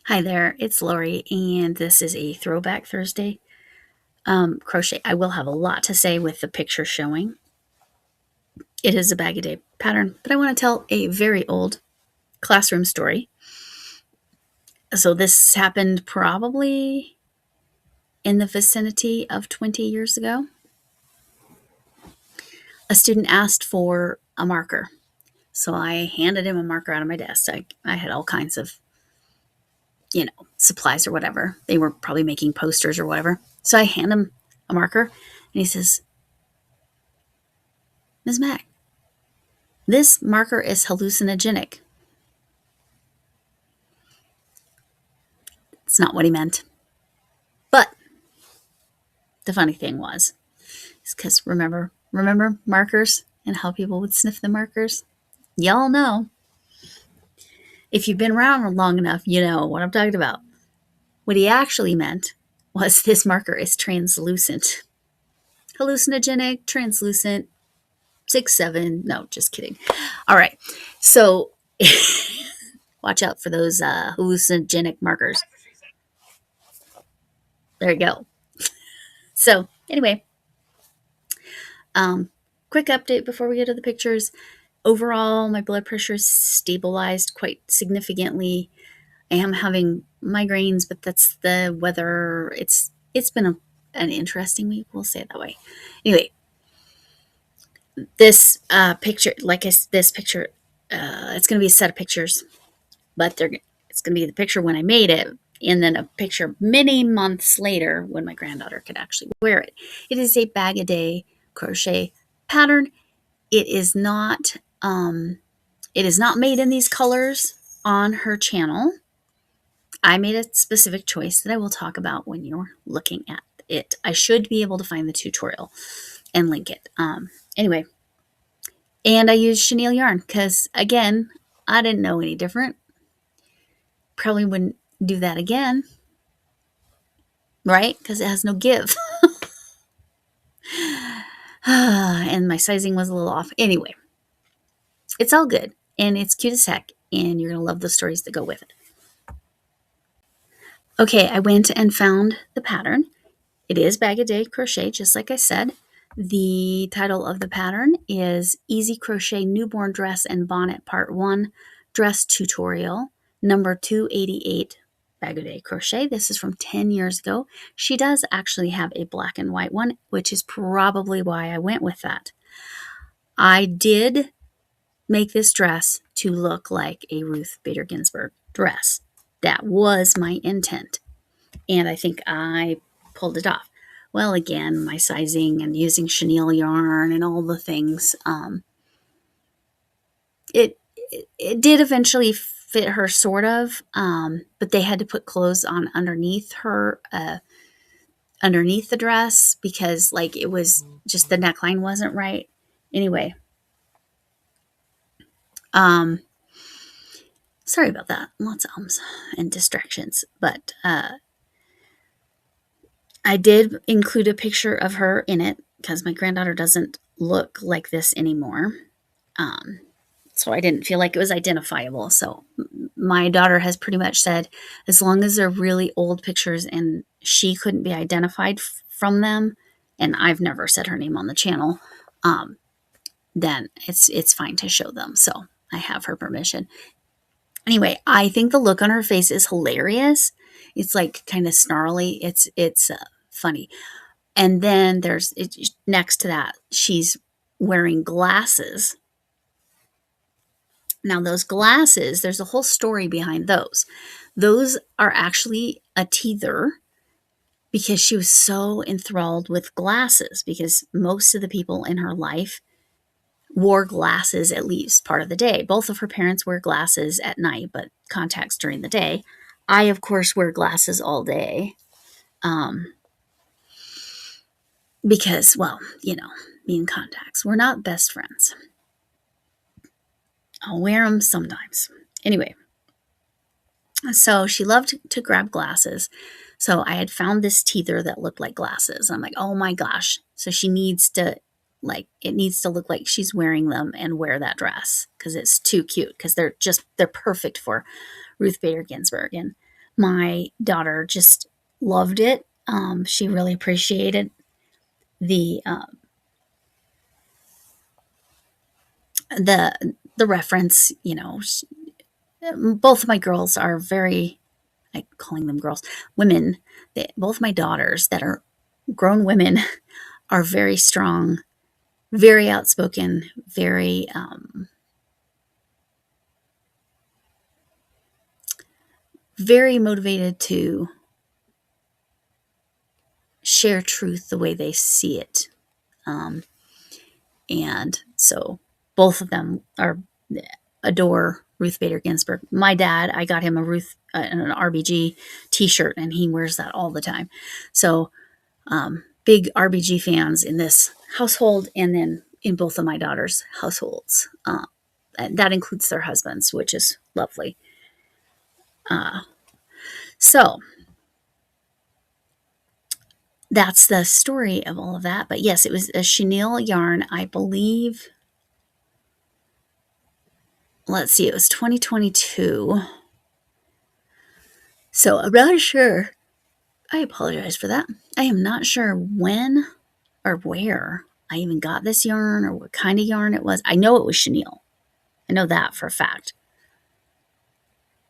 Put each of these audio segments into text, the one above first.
Hi there, it's Lori, and this is a Throwback Thursday crochet. I will have a lot to say with the picture showing. It is a bag a day pattern, but I want to tell a very old classroom story. So this happened probably in the vicinity of 20 years ago. A student asked for a marker, so I handed him a marker out of my desk. I had all kinds of, supplies or whatever. They were probably making posters or whatever. So I hand him a marker, and he says, "Ms. Mack, this marker is hallucinogenic." It's not what he meant. But the funny thing was, is because remember markers and how people would sniff the markers? Y'all know. If you've been around long enough, you know what I'm talking about. What he actually meant was this marker is translucent. Hallucinogenic, translucent, 6, 7. No, just kidding. All right. So watch out for those hallucinogenic markers. There you go. So anyway, quick update before we get to the pictures. Overall, my blood pressure is stabilized quite significantly. I am having migraines, but that's the weather. It's been an interesting week. We'll say it that way. Anyway, this picture, this picture, it's going to be a set of pictures, but it's going to be the picture when I made it, and then a picture many months later when my granddaughter could actually wear it. It is a bag a day crochet pattern. It is not made in these colors on her channel. I made a specific choice that I will talk about when you're looking at it. I should be able to find the tutorial and link it. Anyway, and I used chenille yarn because, again, I didn't know any different. Probably wouldn't do that again, right? Because it has no give. And my sizing was a little off. Anyway, it's all good, and it's cute as heck, and you're going to love the stories that go with it. Okay, I went and found the pattern. It is bag a day crochet, just like I said. The title of the pattern is Easy Crochet Newborn Dress and Bonnet Part 1 Dress Tutorial, number 288, bag a day crochet. This is from 10 years ago. She does actually have a black and white one, which is probably why I went with that. I did make this dress to look like a Ruth Bader Ginsburg dress. That was my intent, and I think I pulled it off. Well, again, my sizing and using chenille yarn and all the things, it did eventually fit her, sort of, but they had to put clothes on underneath her, underneath the dress, because it was just the neckline wasn't right. Anyway, sorry about that. Lots of ums and distractions, but I did include a picture of her in it because my granddaughter doesn't look like this anymore. So I didn't feel like it was identifiable. So my daughter has pretty much said, as long as they're really old pictures and she couldn't be identified from them, and I've never said her name on the channel, then it's fine to show them. So I have her permission. Anyway, I think the look on her face is hilarious. It's kind of snarly. It's funny. And then next to that, she's wearing glasses. Now, those glasses, there's a whole story behind those. Those are actually a teether, because she was so enthralled with glasses, because most of the people in her life wore glasses at least part of the day. Both of her parents wear glasses at night, but contacts during the day. I, of course, wear glasses all day. Because, well, me and contacts, we're not best friends. I'll wear them sometimes. Anyway, so she loved to grab glasses. So I had found this teether that looked like glasses. I'm like, oh my gosh. So she needs to, it needs to look like she's wearing them and wear that dress, because it's too cute, because they're perfect for Ruth Bader Ginsburg. And My daughter just loved it. She really appreciated the the reference. Both of my girls are very, I calling them girls, women. Both my daughters that are grown women are very strong, very outspoken, very motivated to share truth the way they see it. And so both of them adore Ruth Bader Ginsburg. My dad, I got him an RBG t-shirt, and he wears that all the time. So big RBG fans in this household, and then in both of my daughters' households. That includes their husbands, which is lovely. So that's the story of all of that. But yes, it was a chenille yarn, I believe. Let's see, it was 2022. So I'm not sure. I apologize for that. I am not sure when or where I even got this yarn or what kind of yarn it was. I know it was chenille. I know that for a fact.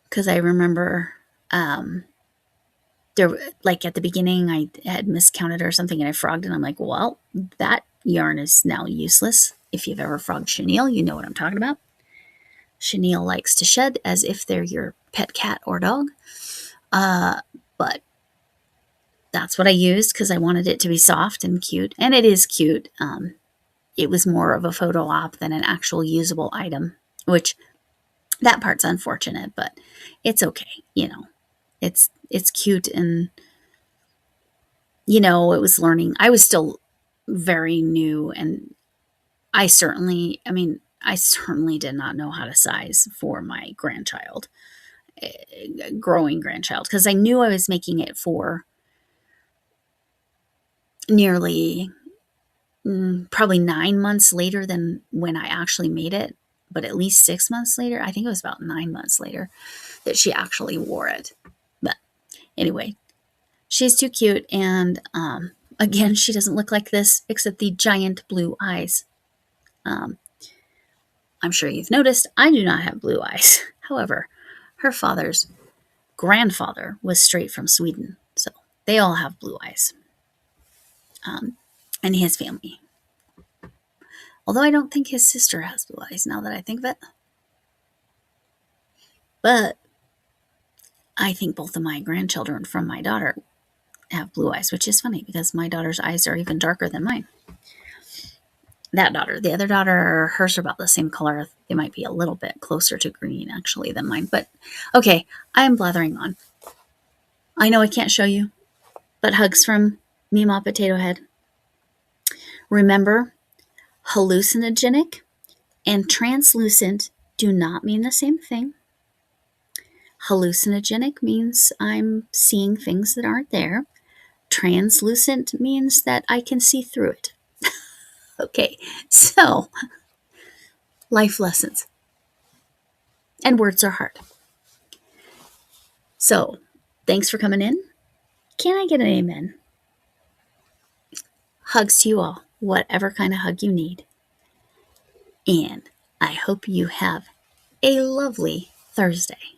Because I remember like at the beginning I had miscounted or something and I frogged it. And I'm like, well, that yarn is now useless. If you've ever frogged chenille, you know what I'm talking about. Chenille likes to shed as if they're your pet cat or dog. But that's what I used because I wanted it to be soft and cute. And it is cute. It was more of a photo op than an actual usable item, which that part's unfortunate, but it's okay. It's cute. And, it was learning. I was still very new, and I certainly did not know how to size for my grandchild, growing grandchild, because I knew I was making it for nearly probably 9 months later than when I actually made it, but at least 6 months later. I think it was about 9 months later that she actually wore it. But anyway, she's too cute, and again, she doesn't look like this except the giant blue eyes. I'm sure you've noticed I do not have blue eyes. However, her father's grandfather was straight from Sweden, so they all have blue eyes. And his family. Although I don't think his sister has blue eyes now that I think of it. But I think both of my grandchildren from my daughter have blue eyes, which is funny because my daughter's eyes are even darker than mine. That daughter. The other daughter, hers are about the same color. They might be a little bit closer to green, actually, than mine. But, okay, I am blathering on. I know I can't show you, but hugs from Meemaw Potato Head. Remember, hallucinogenic and translucent do not mean the same thing. Hallucinogenic means I'm seeing things that aren't there. Translucent means that I can see through it. Okay, so life lessons. And words are hard. So, thanks for coming in. Can I get an amen? Hugs to you all, whatever kind of hug you need. And I hope you have a lovely Thursday.